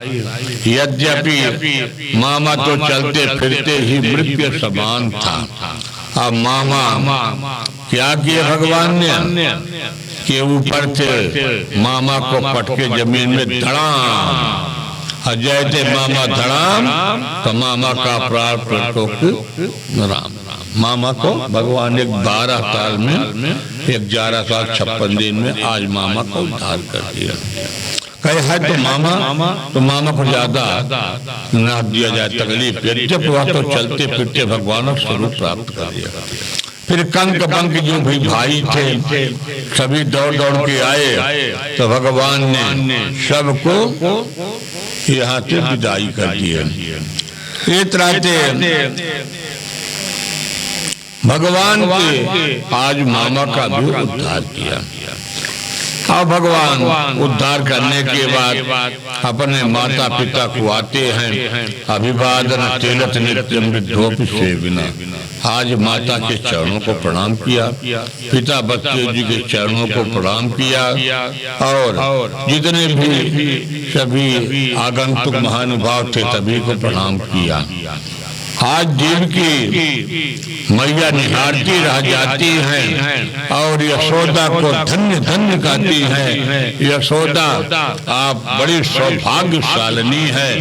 यद्यपि मामा तो चलते फिरते ही मृत्यु समान था। अब मामा क्या किए भगवान ने कि ऊपर से मामा को पटके जमीन में धड़ाम, जैसे मामा धड़ाम तो मामा का प्राण राम। मामा को भगवान ने 12 साल में 11 साल 56 दिन में आज मामा को उद्धार कर दिया। कहे है तो मामा को ज्यादा ना दिया जाए तकलीफ, जब वह तो चलते फिरते भगवान स्वरूप प्राप्त कर दिया। फिर कंक बंक जो भी भाई थे सभी दौड़ दौड़ के आए तो भगवान ने सबको यहाँ से विदाई कर दिए। इस तरह से भगवान के आज मामा का भी उद्धार किया। अब भगवान उद्धार करने के बाद अपने माता पिता को आते हैं, अभिवादन तिलक नित्यम विद्धोप सेविना। आज माता के चरणों को प्रणाम किया, पिता बच्चे जी के चरणों को प्रणाम किया और जितने भी सभी आगंतुक महानुभाव थे सभी को प्रणाम किया। आज जीव की मैया निहारती रह जाती हैं और यशोदा को धन्य धन्य कहती हैं। यशोदा आप बड़ी सौभाग्यशालिनी हैं,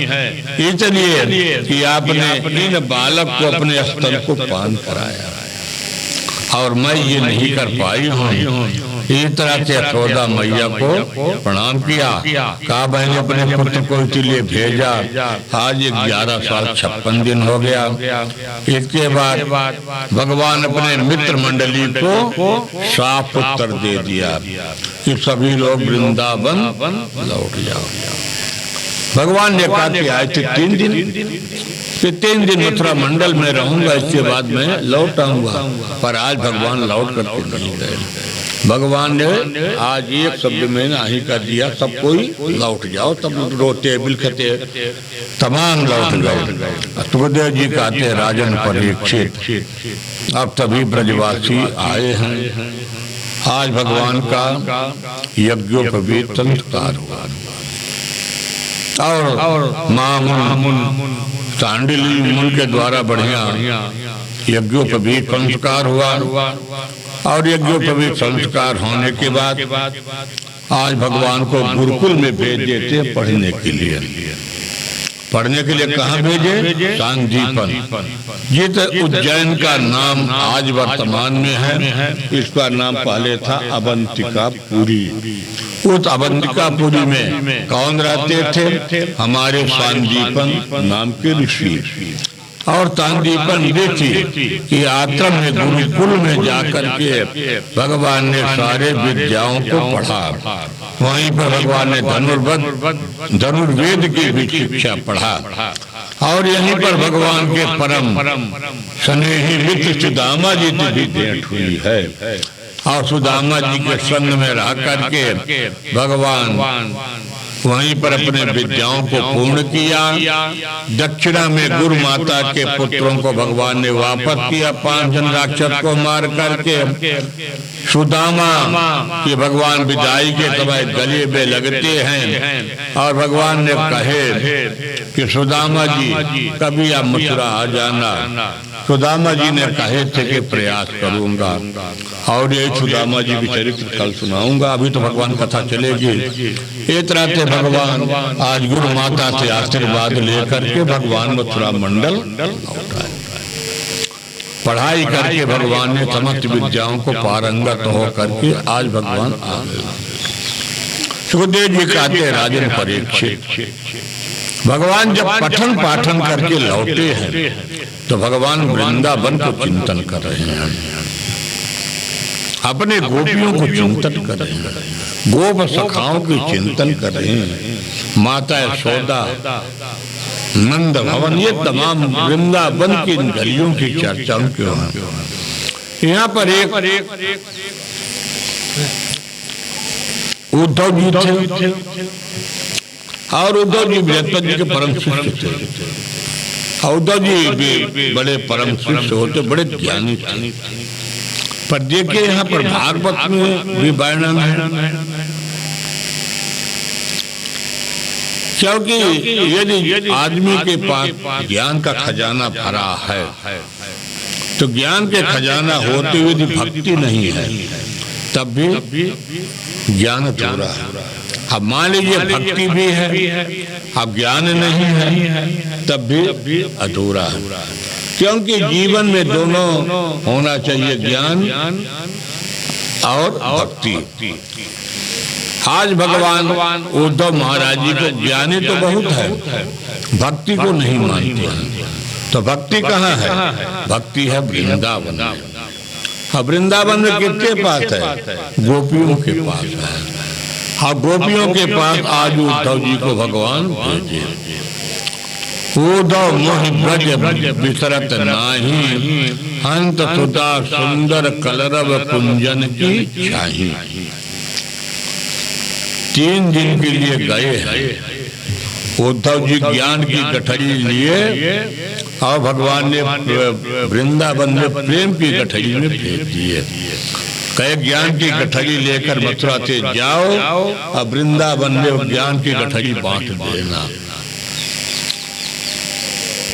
इसलिए कि आपने इन बालक को अपने स्तन को पान कराया और मैं ये नहीं कर पाई हूँ। इस तरह से यशोदा मैया को प्रणाम किया, कहा मैंने अपने पुत्र को इसलिए भेजा। आज 11 साल 56 दिन हो गया। इसके बाद भगवान अपने मित्र मंडली को साफ उत्तर दे दिया कि सभी लोग वृंदावन लौट जाओ। भगवान ने कहा कि आज 3 दिन मथुरा मंडल में रहूंगा, इसके बाद मैं लौट आऊंगा। पर आज भगवान लौट करके नहीं गए। भगवान ने आज एक शब्द में नहीं कर दिया, सब कोई लौट जाओ। तब रोते बिलखते तमाम लौट गए। सुखदेव जी कहते राजन परीक्षित अब तभी ब्रजवासी आए हैं। आज भगवान का यज्ञोपवीत संस्कार हुआ और मामुन सांडिल्य मुन के द्वारा बढ़िया यज्ञोपवीत संस्कार हुआ और यज्ञोपवीत संस्कार होने के बाद आज भगवान को गुरुकुल में भेज देते पढ़ने के लिए। कहाँ भेजे? सांदीपन। जिस उज्जैन का नाम आज वर्तमान में है, इसका नाम पहले था अवंतिकापुरी। उस अवंतिकापुरी में कौन रहते थे? हमारे सांदीपन नाम के ऋषि। और सांदीपन ऋषि की आश्रम में गुरुकुल में जाकर के भगवान ने सारे विद्याओं को पढ़ा। वहीं पर भगवान ने धनुर्वेद की भी शिक्षा पढ़ा और यहीं पर भगवान के परम स्नेही मित्र सुदामा जी की भी भेंट हुई है। और सुदामा जी के संग में रह करके भगवान वहीं पर अपने विद्याओं को पूर्ण किया। दक्षिणा में गुरु माता के पुत्रों को भगवान ने वापस किया 5 जन राक्षस को मार करके। सुदामा कि भगवान विदाई के समय गले में लगते हैं और भगवान ने कहे कि सुदामा जी कभी आप मथुरा आ जाना। सुदामा जी ने कहे थे कि प्रयास करूंगा और ये सुदामा जी की चरित्र कल सुनाऊंगा। अभी तो भगवान कथा चलेगी। इस तरह से भगवान आज गुरु माता से आशीर्वाद लेकर के भगवान मथुरा मंडल लौटा। पढ़ाई करके भगवान ने समस्त विद्याओं को पारंगत हो करके आज भगवान आ गए। सुखदेव जी कहते राजन परीक्षित भगवान जब पठन पाठन करके लौटे हैं तो भगवान वृंदावन को चिंतन कर रहे हैं, अपने गोपियों को चिंतन कर रहे हैं, गोप सखाओं की चिंतन कर रहे हैं। माता यशोदा, नंद भवन, ये तमाम वृंदावन की गलियों की चर्चा उनके वहां। यहाँ पर एक उद्धव जी थे और उद्धव जी बृहस्पति जी के परम शिष्य थे। उद्धव जी भी बड़े परम शिष्य होते, बड़े ज्ञानी थे। पर देखिए यहाँ पर भागवत में भी वर्णन है क्योंकि यदि आदमी के पास ज्ञान का खजाना भरा है तो ज्ञान के खजाना होते हुए यदि भक्ति नहीं है तब भी ज्ञान अधूरा है। अब मान लीजिए भक्ति भी है, अब ज्ञान नहीं है तब भी अधूरा है, क्योंकि जीवन में दोनों होना चाहिए, ज्ञान और भक्ति। आज भगवान उद्धव महाराज जी को ज्ञानी तो बहुत है, भक्ति को नहीं मानते हैं। तो भक्ति कहाँ है? भक्ति है वृंदावन में। अब वृंदावन में किसके पास है? गोपियों के पास है। हाँ, गोपियों के पास आज उद्धव जी को भगवान भेजे। उद्धव मोहि ब्रज विसरत नाही, हंत सुता सुंदर कलरव कुंजन की छाही। 3 दिन के लिए गए हैं उद्धव जी, ज्ञान की गठरी लिए और भगवान ने वृंदावन में प्रेम की गठरी में भेज दिए। कहे ज्ञान की गठरी लेकर मथुरा से जाओ और वृंदावन में ज्ञान की गठरी बांट देना।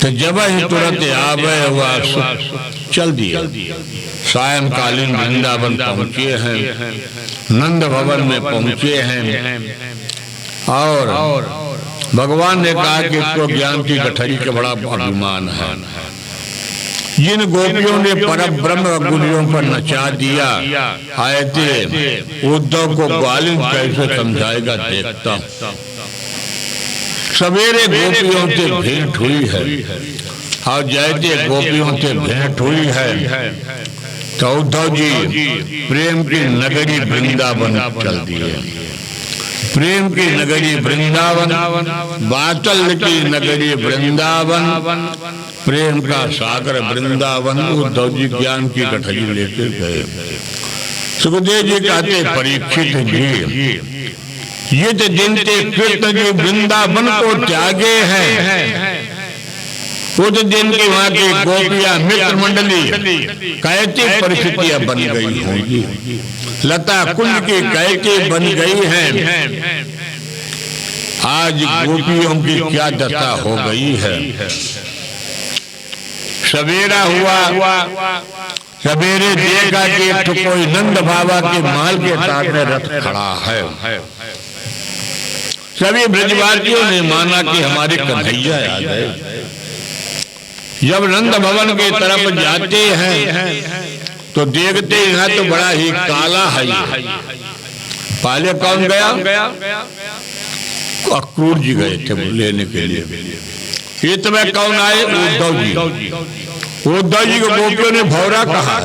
तो जब ही तुरंत आवे हुआ चल दिया। सायंकालीन वृंदावन पहुंचे हैं, नंद भवन में पहुंचे हैं और भगवान ने कहा कि इसको ज्ञान की गठरी का बड़ा अभिमान है। जिन गोपियों ने परम ब्रह्म गुरुओं पर नचा दिया, आए थे उद्धव को ग्वालिन कैसे समझाएगा देखता। सवेरे गोपियों से भेंट हुई है और जैसे गोपियों से भेंट हुई है तो उद्धव जी प्रेम की नगरी वृंदावन चल दिए। प्रेम की नगरी वृंदावन, बातल की नगरी वृंदावन, प्रेम का सागर वृंदावन। उद्धव जी ज्ञान की गठरी लेकर गए। सुखदेव जी कहते परीक्षित जी, ये तो जिनके कृष्ण जी वृंदावन को त्यागे हैं, वो तो जिनके वहां की गोपियां मित्र मंडली कैसी परिस्थितियां बन गई होंगी, लता कुंज की कैसी बन गई हैं, आज गोपियों की क्या दशा हो गई है। सवेरा हुआ, सवेरे देखा कि कोई नंद बाबा के महल के सामने रथ खड़ा है। सभी ब्रजवासियों ने माना कि हमारे कन्हैया आ गए। जब नंद भवन की तरफ जाते हैं तो देखते हैं तो बड़ा ही काला है। पहले कौन गया? अक्रूर जी गए थे लेने के लिए। इतने कौन आए? उद्धव जी। उद्धव जी को गोपियों ने भौरा कहा।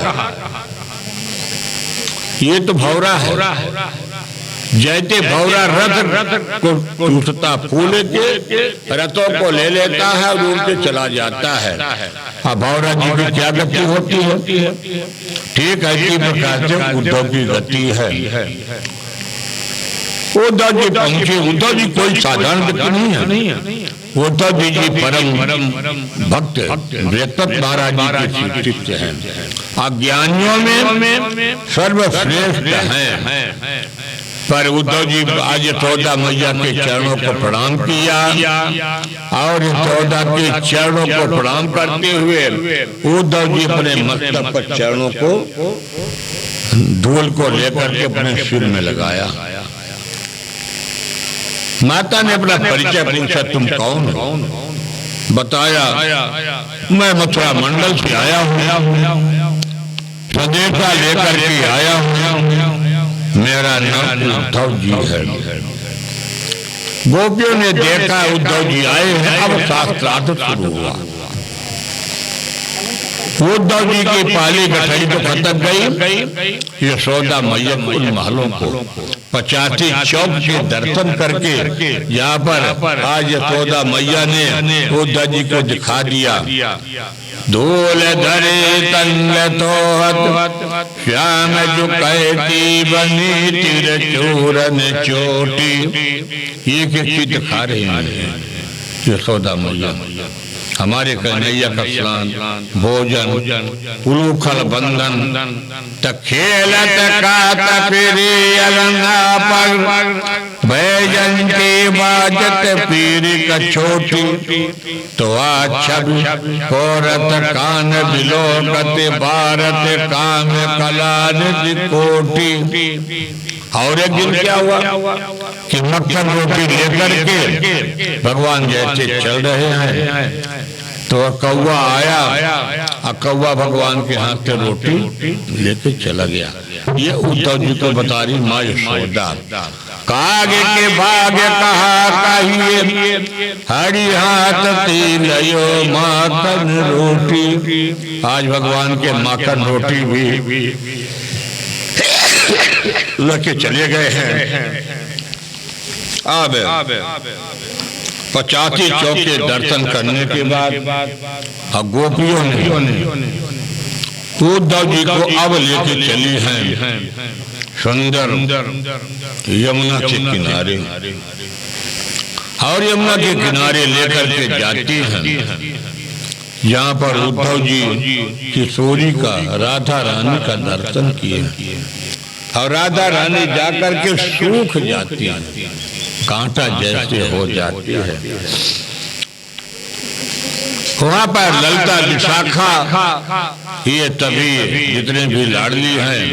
ये तो भौरा है। जैसे भौरा रथ को टूटता फूले के रथों को ले लेता है और उड़ के चला जाता है। अब भौरा जी की क्या गति होती है? ठीक है, इसी प्रकार से उद्धव की गति है। उद्धव जी पहुंचे। उद्धव जी कोई साधारण व्यक्ति नहीं है। उद्धव जी परम भक्त वृत्त महाराज जी के शिष्य हैं। अज्ञानियों में सर्वश्रेष्ठ हैं। पर उद्धव जी आज यशोदा मैया के चरणों को प्रणाम किया और यशोदा के चरणों को प्रणाम करते हुए उद्धव जी अपने मस्तक पर चरणों को धूल को लेकर के अपने सिर में लगाया। माता ने अपना परिचय पूछा, तुम कौन हो? बताया, मैं मथुरा मंडल से आया हूँ, संदेशा लेकर के आया हूँ, मेरा नाम उद्धव जी है। गोपियों ने देखा उद्धव जी आए हैं। अब शास्त्रार्थ शुरू हुआ। उद्धव जी की पहली गठरी तो खत्म गई। यशोदा मैया उन महलों को 85 चौक के दर्शन करके यहाँ पर आज यशोदा मैया ने उद्धव जी को दिखा दिया। धूल धरे तंग तोहत श्याम जुकैती बनी तिर चूरन चोटी। ये दिखा रहे हैं यशोदा मैया। हमारे कन्हैया का स्नान भोजन उलूखल बंधन खेलत कात फिरी अलना पर भैजन के बाजत पीर का छोटी तो छब कोरत कान बिलोकत भारत काम कलान कोटि। और एक दिन क्या हुआ कि मक्खन रोटी लेकर के भगवान जैसे चल रहे हैं तो कौवा आया, कौवा भगवान के हाथ से रोटी लेके चला गया। ये उद्धव जी को बता रही माँ यशोदा। कागे के भाग कहा कहिए हरि हाथ तिलयो माखन रोटी। आज भगवान के माखन रोटी भी लेके चले गए हैं। अब 50 चौके दर्शन करने के बाद गोपियों ने उद्धव जी को अब लेके चली हैं सुंदर यमुना के किनारे, और यमुना के किनारे लेकर के जाती हैं जहाँ पर उद्धव जी किशोरी का राधा रानी का दर्शन किए और राधा रानी जाकर के सूख जाती है, कांटा जैसे हो जाती है। वहां पर ललिता विशाखा ये तभी जितने भी लाडली हैं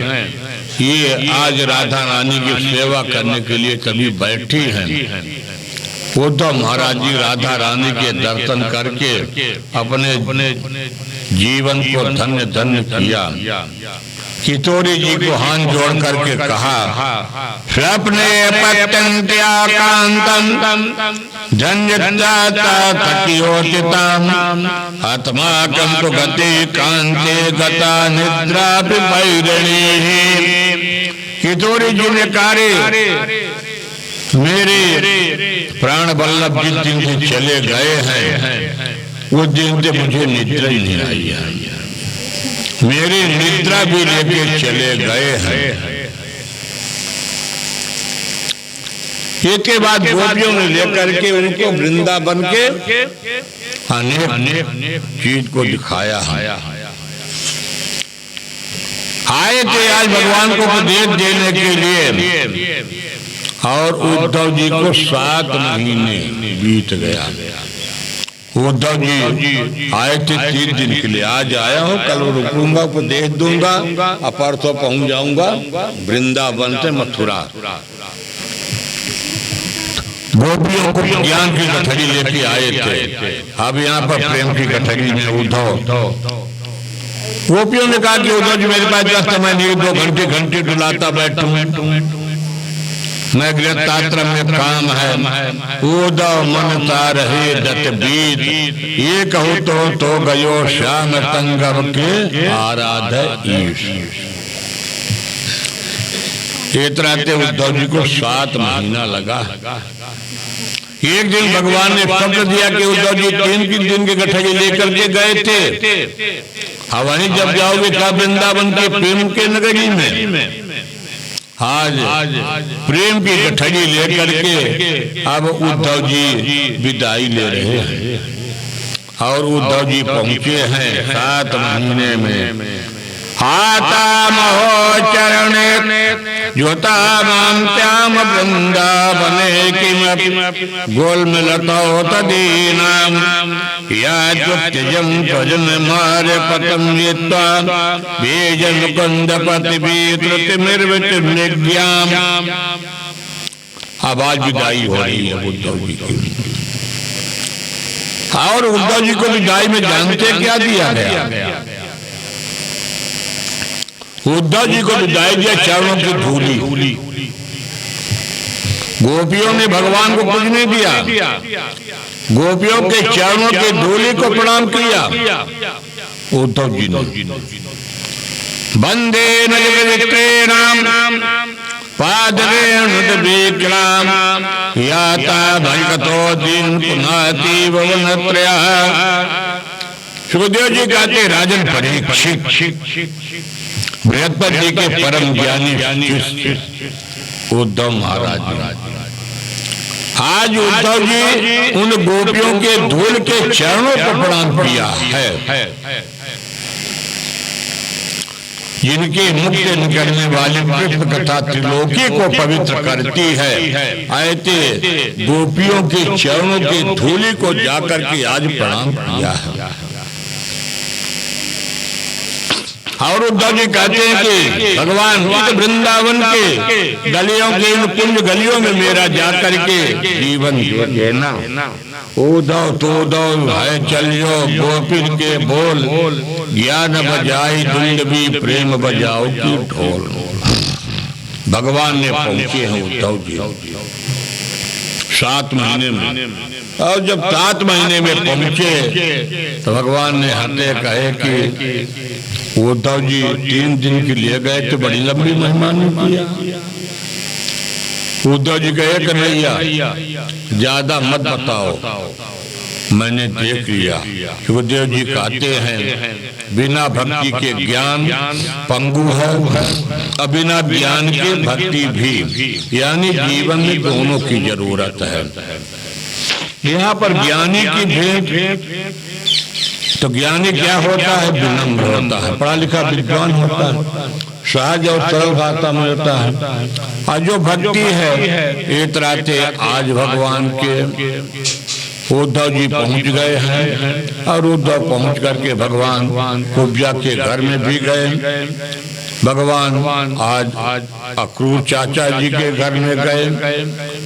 ये आज राधा रानी की सेवा करने के लिए तभी बैठी हैं। उद्धव महाराज जी राधा रानी के दर्शन करके अपने जीवन को धन्य धन्य किया। किशोरी जी को हाथ जोड़ करके कहा स्वप्ने पत्यंत्याकांतम धन्यजाता तकियोचिताम आत्माकं तु गति कांते गता निद्रा विभैरणी। किशोरी जी ने कहा मेरे प्राण वल्लभ जिस दिन से चले गए हैं उस दिन से मुझे निद्रा ही नहीं आई है, मेरी निद्रा भी लेके चले गए हैं। एक के बाद गोपियों ने लेकर के उनको वृंदावन के अनेक चीज को दिखाया है। आए थे आज भगवान को उपदेश देने के लिए और उद्धव जी को 7 महीने बीत गया। उद्धव जी आए थे 3 दिन के लिए, आज आया हूँ, कल रुकूंगा, उपदेश दूंगा, परसों पहुंच जाऊंगा वृंदावन से मथुरा। गोपियों को ज्ञान की गठरी लेके आए थे, अब यहाँ पर प्रेम की गठरी में उद्धव। गोपियों ने कहा कि उद्धव जी मेरे पास जब समय नहीं, 2 घंटे घंटे डुलाता बैठूं, मैं गृहस्थाश्रम में काम है। उद्धव मन सा रहे दत बीत, ये कहूँ तो गयो श्याम संगम के आराध ईश। इतना उद्धव जी को 7 महीना लगा। एक दिन भगवान ने स्वप्न दिया कि उद्धव जी 3 दिन के गठरी लेकर के गए थे, वहीं जब जाओगे क्या वृंदावन के प्रेम के नगरी में। आज प्रेम की गठरी लेकर के अब उद्धव जी विदाई ले रहे हैं और उद्धव जी पहुंचे हैं 7 महीने में। आता महो चरणे ज्योता माम त्याम वृंदावने किम गोल मिलतो तदीनाम या जुत्यजम भजन मारे पतम यत्वा बीजन कुंद पति बीतृति निर्वित निज्ञाम। अब आज विदाई हो रही है उद्धव जी की, और उद्धव जी को विदाई में जानते क्या दिया गया? उद्धव जी को विदाई दिया चरणों की धूली। गोपियों ने भगवान को कुछ नहीं दिया, गोपियों के चरणों की धूली को प्रणाम किया। उद्धव जी ने वंदे नजरेणाम पादरेणुदविक्राम याता भयकतो दिन पुनाति भवनत्रया। सुखदेव जी कहते राजन परीक्षित बृहस्पति जी के परम ज्ञानी उद्धव महाराज आज उद्धव जी उन गोपियों के धूल के चरणों पर प्रणाम किया है, जिनके मुख से निकलने वाली कृष्ण कथा त्रिलोकी को पवित्र करती है। ऐसे गोपियों के चरणों की धूलि को जाकर के आज प्रणाम किया है। और उद्धव जी कहते हैं कि भगवान इस वृंदावन के गलियों के इन कुंज गलियों में मेरा जाकर के जीवन जीना। उद्धव तो उद्धव है चलियो गोपिन के बोल, ज्ञान बजाई दुंदवी प्रेम बजाओ की ढोल। भगवान ने पहुंचे हैं उद्धव जी 7 महीने में, और जब 7 महीने में पहुंचे तो भगवान ने हते कहे कि उद्धव जी 3 दिन के लिए गए तो बड़ी लंबी मेहमानी किया। उद्धव जी कहे कन्हैया ज्यादा मत बताओ, मैंने देख लिया। सुखदेव जी कहते हैं बिना भक्ति के ज्ञान पंगु है, और बिना ज्ञान के भक्ति भी, यानी जीवन में दोनों की जरूरत है। यहाँ पर ज्ञानी की भेंट, तो ज्ञानी क्या होता है? विनम्र होता है, पढ़ा लिखा विद्वान होता है, सहज और सरल भाषा में होता है। और जो भक्ति है इतराते आज भगवान के उद्धव जी पहुंच गए हैं, और उद्धव पहुंच करके भगवान कुब्जा के घर में भी गए। भगवान आज अक्रूर चाचा जी के घर में गए,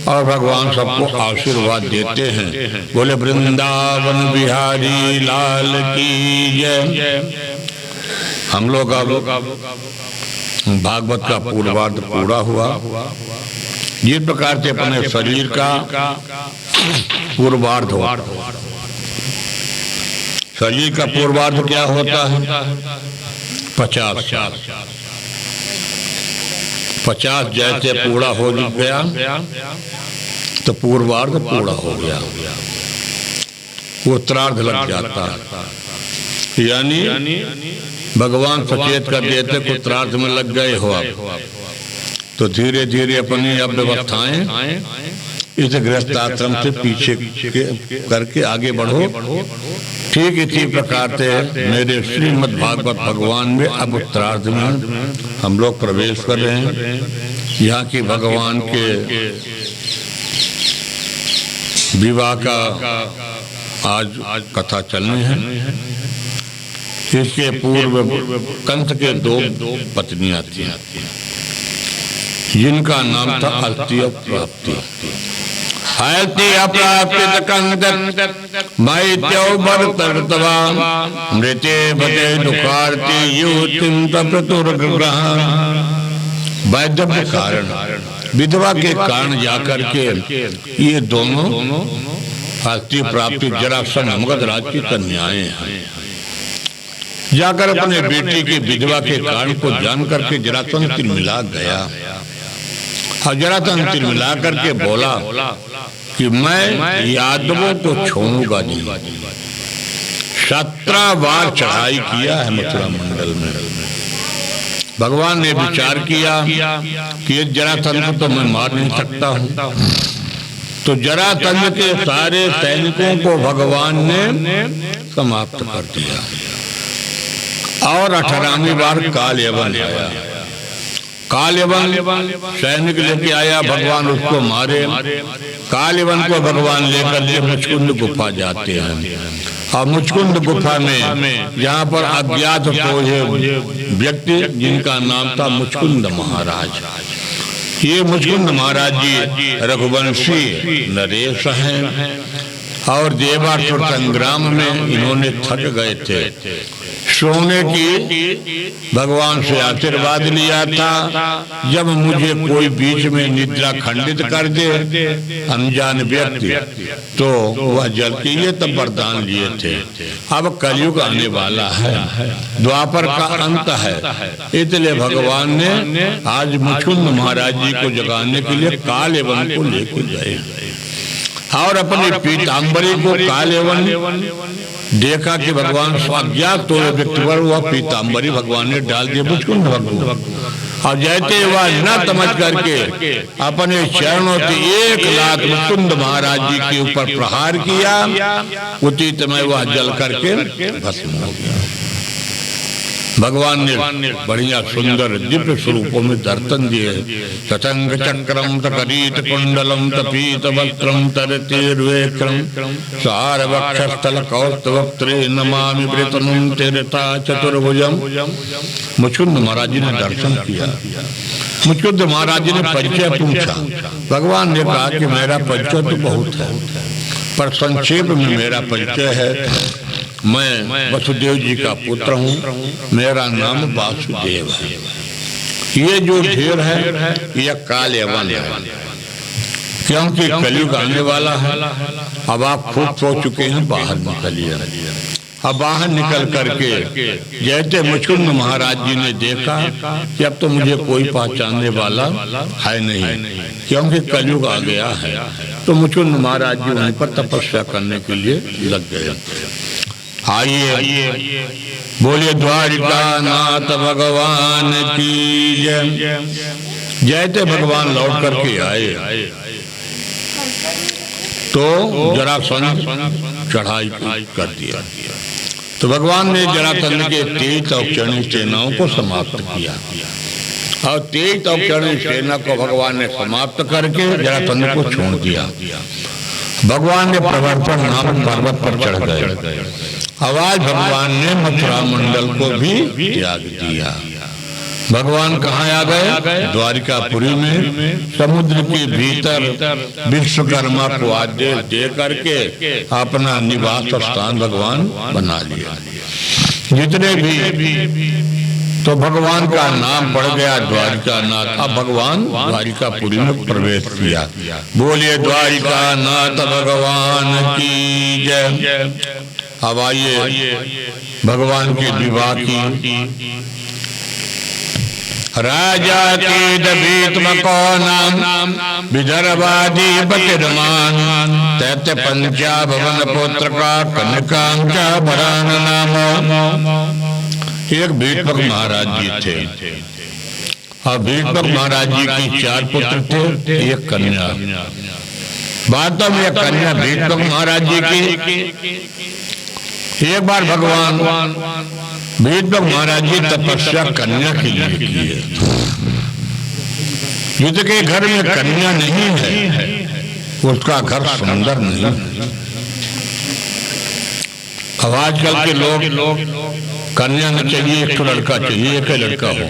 और भगवान सबको आशीर्वाद देते हैं। बोले वृंदावन बिहारी लाल की जय। हम लोग भागवत का पूर्वार्ध पूरा हुआ। जिस प्रकार से अपने शरीर का पूर्वार्ध हो, शरीर का पूर्वार्ध क्या होता है? 50 जैसे पूरा हो गया तो पूर्वार्ध पूरा हो गया, उत्तरार्ध लग जाता है। यानी भगवान सचेत कर देते को उत्तरार्ध में लग गए हो आप, तो धीरे धीरे अपनी अव्यवस्थाएं इस गृहस्थ आश्रम से पीछे करके आगे बढ़ो। ठीक इसी प्रकार से मेरे श्रीमद् भागवत भगवान में अब उत्तरार्ध में हम लोग प्रवेश कर रहे हैं। यहाँ की भगवान के विवाह का आज कथा चलनी है। इसके पूर्व कंस के 2 पत्नियां थी, जिनका नाम था अलत्य प्राप्ति। मृत्य भटे दुखार्ति वैधव के कारण, विधवा के कारण जाकर के ये दोनों अलत्य प्राप्ति जरासंध मगध राज की कन्याएं हैं। जाकर अपने बेटी की विधवा के कारण को जान करके जरासंध तिलमिला गया, और जरासंध तिलमिला करके बोला कि मैं यादवों को छोड़ूंगा नहीं। 17 बार चढ़ाई किया है मथुरा मंडल में। भगवान ने विचार किया कि जरासंध को तो मैं मार नहीं सकता हूँ, तो जरासंध के सारे सैनिकों को भगवान ने समाप्त कर दिया। और 18वीं बार काल यवन आया। काल यवन सैनिक लेके आया, भगवान उसको मारे। काल यवन को भगवान लेकर के मुचकुंद गुफा जाते हैं, और मुचकुंद गुफा में जहाँ पर अज्ञात सोए व्यक्ति जिनका नाम था मुचकुंद महाराज। ये मुचकुंद महाराज जी रघुवंशी नरेश हैं, और देवासुर संग्राम में इन्होंने थक गए थे। सोने की भगवान से आशीर्वाद लिया था, जब मुझे कोई बीच में निद्रा खंडित कर दे अनजान व्यक्ति, तो वह जल के लिए तब वरदान लिए थे। अब कलयुग आने वाला है, द्वापर का अंत है, इसलिए भगवान ने आज मुचकुंद महाराज जी को जगाने के लिए काल यवन को लेकर गए, और अपनी पीताम्बरी को काल यवन देखा कि भगवान स्वाज्ञात तो व्यक्ति पर वह पीताम्बरी भगवान ने डाल दिया मुचकुंद भगवान। और जैसे वह न समझ करके अपने चरणों से 1 लाख मुकुंद महाराज जी के ऊपर प्रहार किया, उसी समय वह जल करके भस्म हो गया। भगवान ने बढ़िया सुंदर दिव्य स्वरूपों में दर्शन दिए। ततंग चक्रम तकरीत कुंडलम तपीत वस्त्रम तरतीर्वेक्रम सार वक्षस्थल कौस्तवक्त्रे नमामि वृतनुम तिरता चतुर्भुजम। मुकुंद महाराज जी ने दर्शन किया। मुकुंद महाराज जी ने परिचय पूछा। भगवान ने कहा कि मेरा परिचय तो बहुत है, पर संक्षेप में मेरा परिचय है। मैं वसुदेव जी का पुत्र हूँ, मेरा नाम वासुदेव है। ये जो ढेर है यह काल यवन है, क्योंकि कलयुग आने वाला है। अब आप खूब सो चुके हैं, बाहर निकलिए। अब बाहर निकल करके जैसे मुकुंद महाराज जी ने देखा कि अब तो मुझे कोई पहचानने वाला है नहीं, क्योंकि कलयुग आ गया है, तो मुकुंद महाराज जी वहीं पर तपस्या करने के लिए लग गए। आइए बोलिए द्वारिका नाथ भगवान की जय। जैसे भगवान लौट करके आए तो जरासंध चढ़ाई कर दिया। तो भगवान ने जरासंध के 23 औक्षणी सेनाओं को समाप्त किया, और 23 औक्षणी सेना को भगवान ने समाप्त करके जरासंध को छोड़ दिया। भगवान ने प्रवर्तन नाम पर्वत पर चढ़ गए। आवाज भगवान ने मथुरा मंडल को भी त्याग दिया। भगवान कहाँ आ गए? द्वारिकापुरी में समुद्र के भीतर विश्वकर्मा को आदेश दे करके अपना निवास स्थान भगवान बना लिया। जितने भी तो भगवान का नाम पड़ गया द्वारिका नाथ। अब भगवान द्वारिकापुरी में प्रवेश किया। बोलिए द्वारिका नाथ भगवान की जय। अब आइए भगवान के विवाह की। राजा के दबीत्म को नाम विदर्भादि बतिरमान तैत्य पंचा भवन पुत्र का कनकांचा भरान नाम। एक भीष्मक महाराज जी थे, और भीष्मक महाराज जी की 4 पुत्र थे, एक कन्या। वास्तव में कन्या भीष्मक महाराज जी की। एक बार भगवान भीष्मक महाराज जी तपस्या कन्या के लिए किए। जिसके घर में कन्या नहीं है उसका घर सुंदर नहीं। अब आजकल के लोग कन्या न चाहिए, एक तो लड़का चाहिए, एक लड़का हो।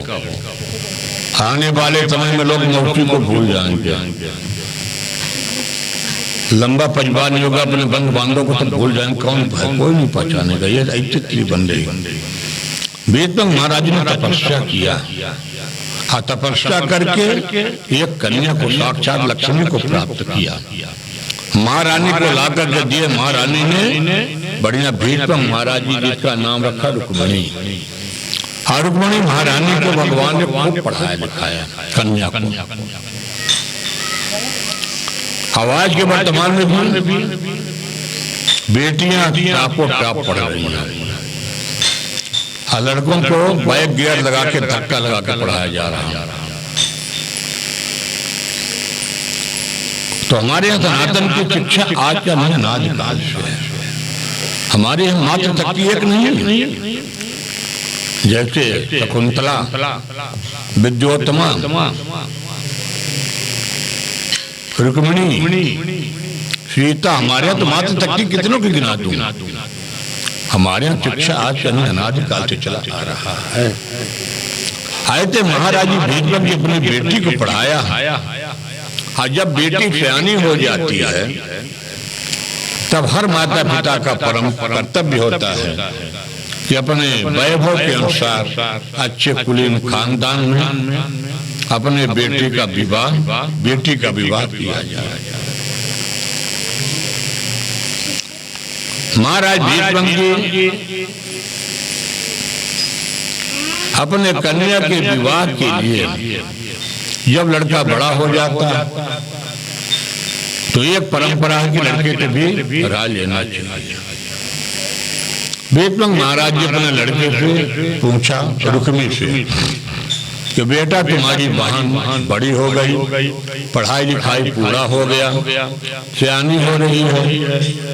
आने वाले समय में लोग नौकरी को भूल जाएंगे। लंबा परिवार नहीं होगा, अपने बंद बांधों को तो भूल जाएंगे, कौन है, कोई नहीं पहचानेगा। ये ऐतिथ्य बन रही। भीष्मक महाराज ने तपस्या किया, हाँ तपस्या करके एक कन्या को साक्षात लक्ष्मी को प्राप्त किया। महारानी को लाकर के दिए। महारानी ने बढ़िया भीष्मक महाराज जी जिसका नाम रखा रुक्मणी। हाँ रुक्मणी महारानी को भगवान ने खूब पढ़ाया लिखाया कन्या को। आवाज के वर्तमान में भी बेटियां टापो टाप पढ़ रही हैं। लड़कों को बैक गियर लगा के धक्का लगा के पढ़ाया जा रहा है। तो हमारे यहाँ सनातन की शिक्षा आज का नहीं अनादिकाल से है। हमारे यहाँ मात्र शक्ति एक नहीं है। जैसे शकुंतला, विद्योत्तमा, रुक्मिणी, सीता, हमारे यहाँ तो मात्र शक्ति कितनों की गिना दूं। हमारे यहाँ शिक्षा आज का नहीं अनादिकाल से चला आ रहा है। आयते महाराज जी भीष्म की अपनी बेटी को पढ़ाया। हाँ जब बेटी सयानी हो जाती है तब हर माता पिता का परम कर्तव्य होता है कि अपने वैभव के अनुसार अच्छे कुलीन खानदान में अपने बेटी का विवाह किया जाए। महाराज भीष्म जी अपने कन्या के विवाह के लिए जब लड़का बड़ा हो जाता तो एक परंपरा है कि लड़के को भी राज लेना चाहिए। भीष्म महाराज जी अपने लड़के से पूछा, रुक्मी से, कि बेटा तुम्हारी बहन बड़ी हो गई, पढ़ाई लिखाई पूरा हो गया, सियानी हो रही है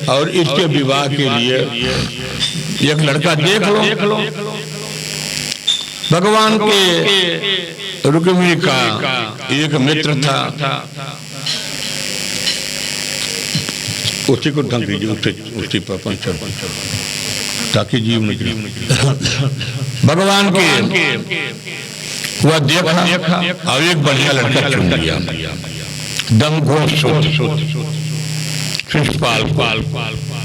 और इसके विवाह के लिए एक लड़का देख लो। भगवान के रुक्मिणी का एक मित्र था, उसी को ढंग दीजिए, उसी पर पंचर ताकि जीव निकले। भगवान के वह देखा और एक बढ़िया लड़का चुन लिया, दमघोष शिशुपाल।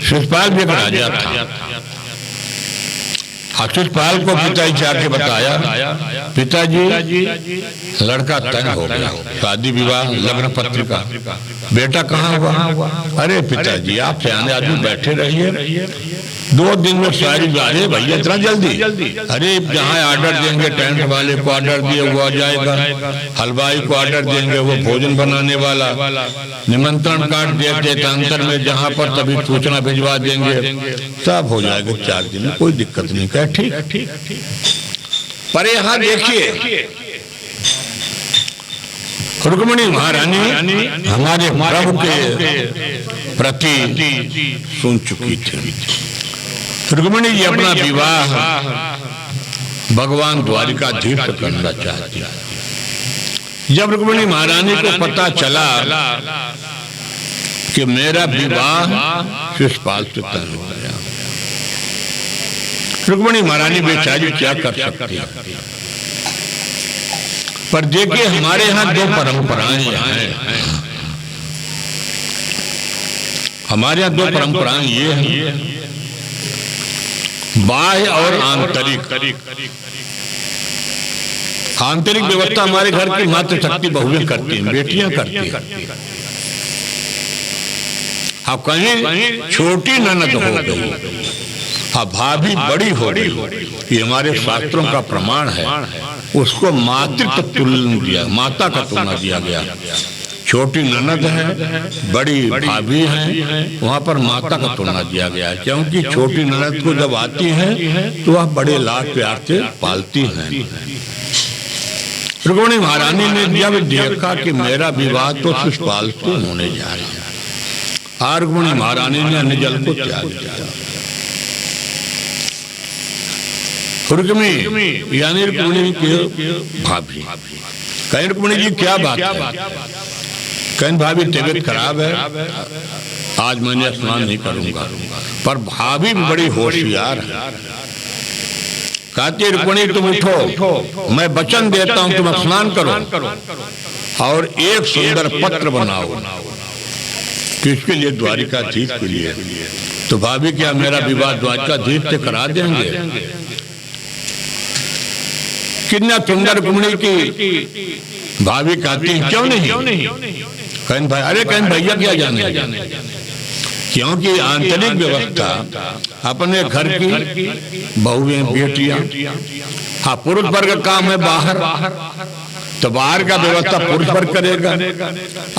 शिशुपाल भी एक राजा था। शिशुपाल को पिताजी जाके बताया, पिताजी लड़का तय हो गया, शादी विवाह लग्न पत्रिका, बेटा कहाँ हुआ? अरे पिताजी आप सियाने आदमी बैठे रहिए, 2 दिन में सारी बातें। भैया इतना जल्दी? अरे जहाँ ऑर्डर देंगे, टेंट वाले को ऑर्डर दिए वो आ जाएगा, हलवाई को ऑर्डर देंगे वो भोजन बनाने वाला, निमंत्रण कार्ड देते अंतर में जहाँ पर तभी सूचना भिजवा देंगे, सब हो जाएगा 4 दिन में, कोई दिक्कत नहीं। कहे ठीक। पर यहाँ देखिए रुक्मिणी महारानी हमारे प्रभु के प्रति सुन चुकी थी। रुक्मिणी जी अपना विवाह भगवान द्वारिकाधीश से करना चाहती। जब रुक्मिणी महारानी को पता चला कि मेरा विवाह शिशुपाल से तय हो गया, रुक्मिणी महारानी बेचारी क्या कर सकती है। पर देखिए हमारे यहाँ 2 परंपराएं हैं। हमारे यहाँ 2 परंपराएं ये हैं, बाह्य और आंतरिक। आंतरिक व्यवस्था हमारे घर की मातृशक्ति बहुएं करती हैं, बेटियां करती हैं। अब कहीं छोटी ननद हो गई, अब भाभी बड़ी हो गई, ये हमारे शास्त्रों का प्रमाण है, उसको मातृत्व तुल्य दिया, माता का तुलना दिया गया। छोटी ननद है, बड़ी भाभी है, वहाँ पर माता का तुलना दिया गया है, क्योंकि छोटी ननद को जब आती है तो वह बड़े लाड प्यार से पालती हैं। रुक्मिणी महारानी ने जब देखा कि मेरा विवाह तो शिशुपाल से होने जा रहा है, रुक्मिणी महारानी ने अन्न जल को त्याग दिया। रुक्मिणी यानी रुक्मिणी की भाभी कहीं, रुक्मिणी जी क्या बात है? कहीं भाभी तबीयत खराब है, आज मैंने स्नान नहीं करूंगा। पर भाभी बड़ी होशियार है, कहती रुक्मिणी तुम उठो, मैं वचन देता हूं तुम स्नान करो और एक सुंदर पत्र बनाओ, किसके लिए? द्वारिकाधीश के लिए। तो भाभी क्या मेरा विवाह द्वारिकाधीश से करा देंगे? कितना सुंदर रुक्मिणी की भाभी कहती है क्यों नहीं? कहीं भाई, अरे कहीं भैया क्या जाने, क्योंकि आंतरिक व्यवस्था अपने घर की बहुएं बेटियां, हाँ पुरुष वर्ग का काम है बाहर, तो बाहर का व्यवस्था पुरुष वर्ग करेगा,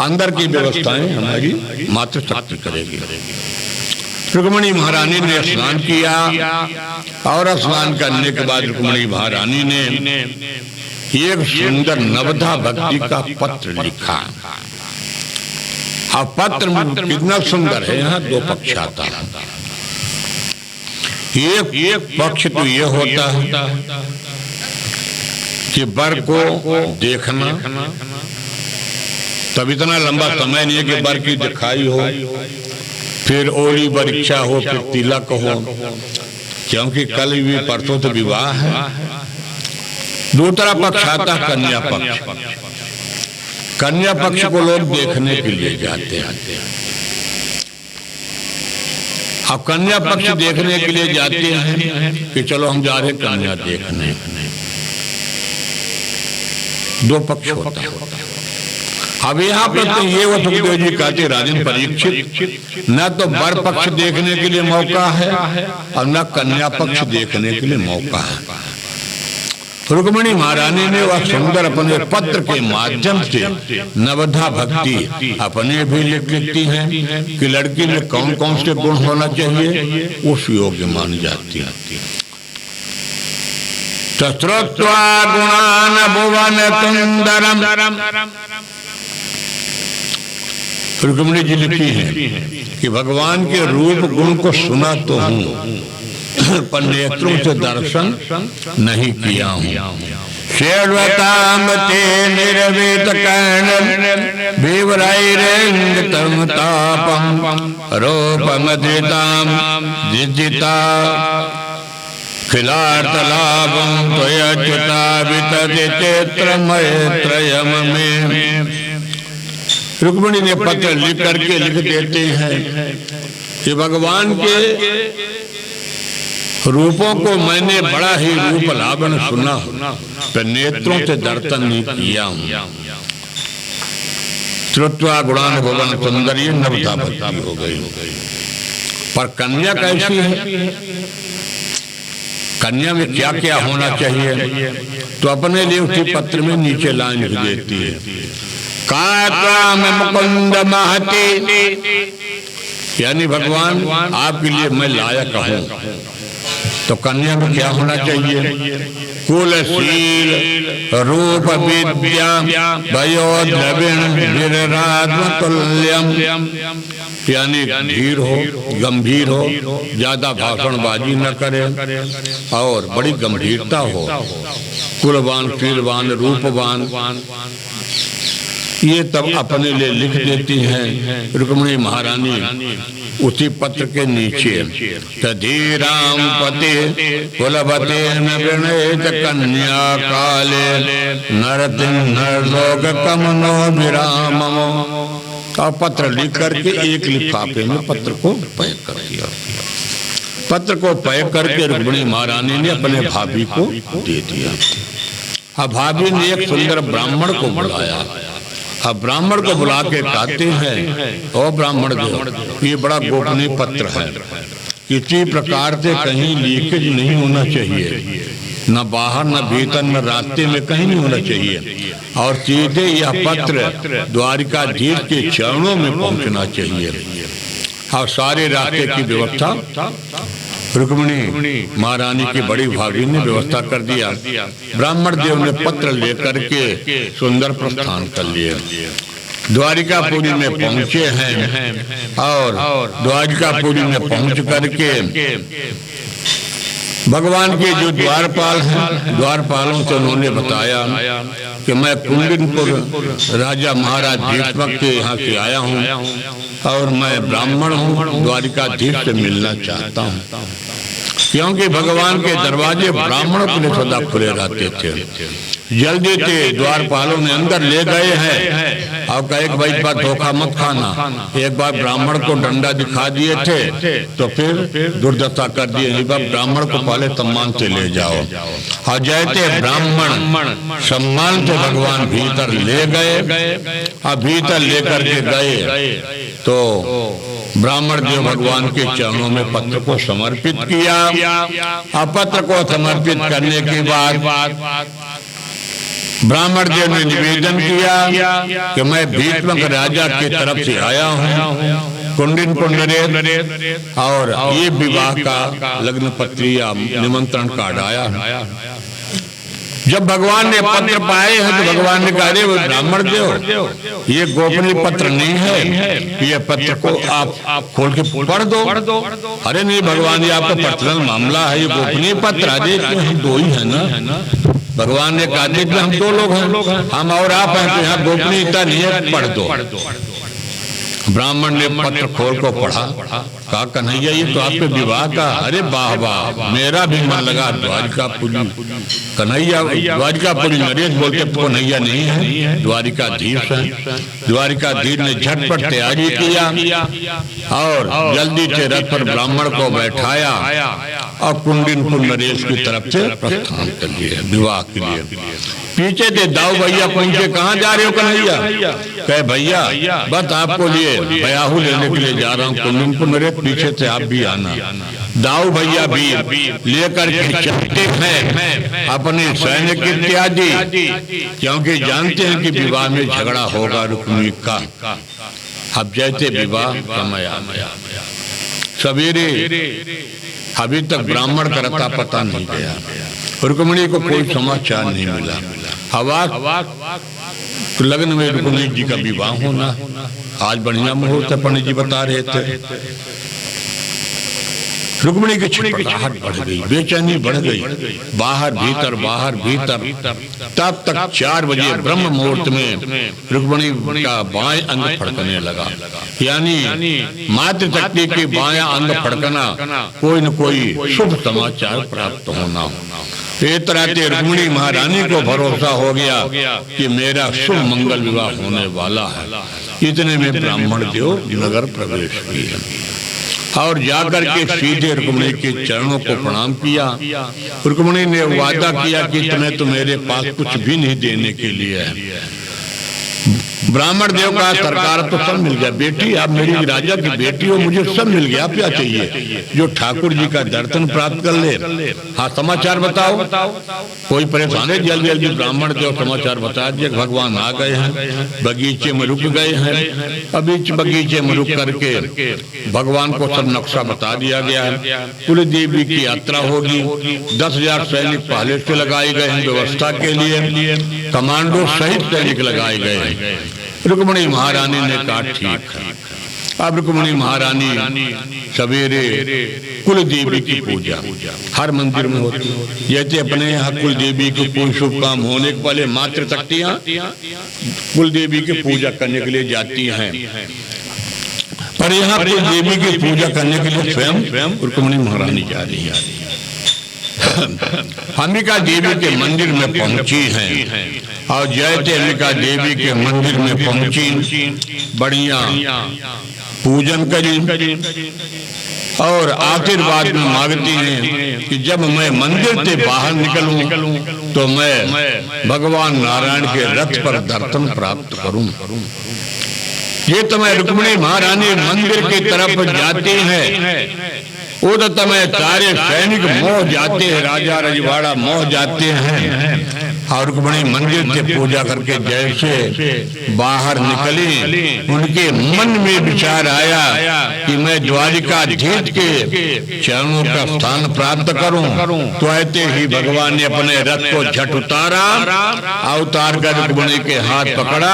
अंदर की व्यवस्थाएं हमारी मातृशक्ति करेगी। रुक्मिणी महारानी ने स्नान किया और स्नान करने के बाद रुक्मिणी महारानी ने एक सुंदर नवधा भक्ति का पत्र लिखा। अब पत्र कितना सुंदर है, यहाँ 2 पक्ष आता है। एक पक्ष तो ये होता है कि वर को देखना, तब इतना लंबा समय नहीं है कि वर की दिखाई हो, फिर ओली परीक्षा हो, फिर तिलक हो, क्योंकि कल भी परसों तो विवाह है। दूसरा पक्ष आता है कन्या पक्ष। कन्या पक्ष को लोग देखने के लिए जाते हैं। अब कन्या पक्ष देखने के लिए जाते हैं कि चलो हम जा रहे कन्या देखने। 2 पक्ष होता है। अब यहाँ पर तो ये वो सुखदेव जी कहते राजन परीक्षित, न तो वर पक्ष देखने के लिए मौका है और न कन्या पक्ष देखने के लिए मौका है। रुक्मिणी महारानी ने वह सुंदर अपने पत्र के माध्यम से नवधा भक्ति अपने भी लिखती हैं कि लड़की में कौन कौन से गुण होना चाहिए, उस योग्य मानी जाती है। श्रुत्वा गुणान भुवन सुंदरम। रुक्मिणी जी लिखी है कि भगवान के रूप गुण को सुना तो हूँ पर नेत्रों से दर्शन नहीं किया हूँ। शेषवताम ते निर्वेद कर्णम विवरैरंगतम तापम रूपमद्रिताम जिजिता खिलार्तलाभम त्वयच्युता वितति चित्रमयत्रयम में। रुक्मिणी ने पत्र लिख करके लिख देते हैं कि भगवान के रूपों को मैंने बड़ा ही रूप लावण सुना पर नेत्रों से दर्शन नहीं किया हूँ। श्रुत्वा गुणान भुवन सुंदरी नवता भक्ति हो गई। पर कन्या कैसी है, कन्या में क्या क्या होना चाहिए, तो अपने लिए उसी पत्र में नीचे लाइन लिख देती है। कात्वाम मुकुंद महती, यानी भगवान आपके लिए मैं लायक हूँ। तो कन्या में क्या होना चाहिए, कुलशील रूप विद्या भयो द्रविण वीरात्मतुल्यम, यानी धीर हो, गंभीर हो, ज्यादा भाषणबाजी न करे और बड़ी गंभीरता हो, कुलवान शीलवान रूपवान। ये तब अपने लिए लिख देती हैं रुक्मिणी महारानी उसी पत्र के नीचे। तधीराम पते कुलवते नृणेत कन्या काले नरतिं नरलोक कमनो विराममो। और पत्र लिख करके एक लिफाफे में पत्र को पैक कर दिया। पत्र को पैक करके रुक्मिणी महारानी ने अपने भाभी को दे दिया। अब भाभी ने एक सुंदर ब्राह्मण को बुलाया। अब ब्राह्मण को बुला के कहते हैं, ओ ब्राह्मण देव, ये बड़ा गोपनीय पत्र है, किसी प्रकार से कहीं लीकेज नहीं होना चाहिए, न बाहर न भीतर न रास्ते में कहीं नहीं होना चाहिए, और सीधे यह पत्र द्वारिकाधीश के चरणों में पहुंचना चाहिए। और सारे रास्ते की व्यवस्था रुक्मिणी महारानी की बड़ी भाभी ने व्यवस्था कर दिया। ब्राह्मण देव ने पत्र लेकर के सुंदर प्रस्थान कर लिए। द्वारिकापुरी में पहुंचे हैं और द्वारिकापुरी में पहुंच करके भगवान के जो द्वारपाल हैं, द्वारपालों से उन्होंने बताया कि मैं कुंडिनपुर राजा महाराज भीष्मक के यहाँ से आया हूँ और मैं ब्राह्मण हूँ, द्वारिकाधीश से मिलना चाहता हूँ। क्योंकि भगवान के दरवाजे ब्राह्मणों के लिए सदा खुले रहते थे। जल्दी से द्वारपालों ने अंदर ले गए हैं और कहे कि भाई इस बार धोखा मत खाना। एक बार ब्राह्मण को डंडा दिखा दिए थे तो फिर दुर्दशा कर दिए, एक बार ब्राह्मण को पहले सम्मान से ले जाओ। और जैसे ब्राह्मण सम्मान से भगवान भीतर ले गए और भीतर लेकर के गए तो ब्राह्मण देव भगवान के चरणों में पत्र को समर्पित किया। और पत्र को समर्पित करने के बाद ब्राह्मण देव ने निवेदन किया कि मैं भीष्मक राजा की तरफ से आया हूँ कुंडिनपुर नरेश, और ये विवाह का लग्न पत्री या निमंत्रण कार्ड आया। जब भगवान ने पत्र पाए हैं तो भगवान ने कहा, अरे ब्राह्मण देव, ये गोपनीय पत्र नहीं है, ये पत्र को आप खोल के पढ़ दो। अरे नहीं भगवान, ये आपका पर्सनल मामला है, ये गोपनीय पत्र। अरे हम दो ही है ना। भगवान ने कहा कि हम दो लोग हैं, हम और आप हैं, तो यहाँ गोपनीयता नहीं है, पढ़ दो। ब्राह्मण ने पत्र खोल को पढ़ा, कहा कन्हैया ये तो आपके विवाह का। अरे वाह वाह, मेरा भी मन लगा। द्वारिकापुरी कन्हैया, द्वारिकापुरी नरेश बोलते कन्हैया नहीं है, द्वारिकाधीश है। द्वारिकाधीश ने झटपट तैयारी किया और जल्दी से रथ पर ब्राह्मण को बैठाया और कुंडिनपुर नरेश की तरफ से प्रस्थान कर लिए विवाह के लिए। पीछे से दाऊ भैया पहुंचे, कहाँ जा रहे हो कन्हैया? कहे भैया बस आपको लिए बयाहू लेने के लिए जा रहा हूँ कुंडिनपुर नरेश, पीछे से आप भी आना। दाऊ भैया भी लेकर के चलते हैं अपने सैनिक इत्यादि, क्योंकि जानते हैं कि विवाह में झगड़ा होगा रुक्मिणी का। अब जैसे विवाह समय आया, सवेरे अभी तक ब्राह्मण का रता पता नहीं गया। रुक्मिणी को कोई समाचार नहीं मिला। हवा तो लगन में रुक्मिणी जी का विवाह होना, आज बढ़िया मुहूर्त है, पंडित जी बता रहे थे। रुक्मिणी की छटपटाहट बढ़ गई, बेचैनी बढ़ गई, बाहर भीतर। तब तक 4 बजे ब्रह्म मुहूर्त में रुक्मिणी का बाएं अंग फड़कने लगा, यानी मातृशक्ति के बाएं अंग फड़कना, कोई न कोई शुभ समाचार प्राप्त होना। एक तरह से रुक्मिणी महारानी को भरोसा हो गया कि मेरा शुभ मंगल विवाह होने वाला है। इतने में ब्राह्मण देव नगर प्रवेश किया और जाकर के सीधे रुक्मिणी के चरणों को प्रणाम किया। रुक्मिणी ने वादा किया कि तुम्हें तो मेरे पास कुछ भी नहीं देने के लिए है। ब्राह्मण देव का सरकार तो सब मिल गया, बेटी आप मेरी राजा की बेटी हो, मुझे सब मिल गया, आप क्या चाहिए? जो ठाकुर जी का दर्शन प्राप्त कर ले। हाँ समाचार बताओ, कोई परेशान है? जल्दी जल्दी ब्राह्मण देव समाचार बता दिए, भगवान आ गए हैं, बगीचे में रुक गए हैं। अभी बगीचे में रुक करके भगवान को सब नक्शा बता दिया गया है। कुल देवी की यात्रा होगी, 10,000 सैनिक पहले से लगाए गए हैं व्यवस्था के लिए, कमांडो सहित सैनिक लगाए गए हैं। रुक्मिणी महारानी ने कहा ठीक है। अब रुक्मिणी महारानी सवेरे कुल देवी की पूजा हर मंदिर में होती है। जैसे अपने यहाँ कुल देवी की कोई शुभ काम होने के पहले मातृशक्तियाँ कुल देवी की पूजा करने के लिए जाती हैं, पर यहाँ कुल देवी की पूजा करने के लिए स्वयं रुक्मिणी महारानी जा रही है। अंबिका देवी के मंदिर में पहुंची हैं और जैसे अंबिका देवी के मंदिर में पहुंची, बढ़िया पूजन करी और आशीर्वाद में मांगती हैं कि जब मैं मंदिर से बाहर निकलूं तो मैं भगवान नारायण के रथ पर दर्शन प्राप्त करूं। ये समय रुक्मिणी महारानी मंदिर की तरफ जाती है, उधर समय सारे सैनिक मोह जाते हैं, राजा रजवाड़ा मोह जाते हैं और रुक्मिणी मंदिर से पूजा करके जैसे बाहर निकली, उनके मन में विचार आया कि मैं द्वारिकाधीश के चरणों का स्थान प्राप्त करूं। तो ऐसे ही भगवान ने अपने रथ को झट उतारा, उतार कर रुक्मिणी के हाथ पकड़ा,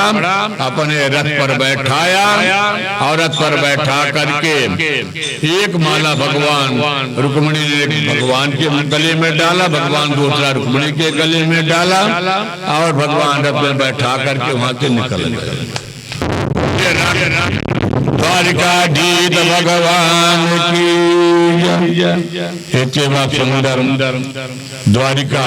अपने रथ पर बैठाया और रथ पर बैठा करके एक माला भगवान रुक्मिणी ने भगवान के गले में डाला, भगवान दूसरा रुक्मिणी के गले में डाला और भगवान रथ में बैठा करके वहां से निकल गए। द्वारिकाधीश भगवान की जय। सुंदर द्वारिका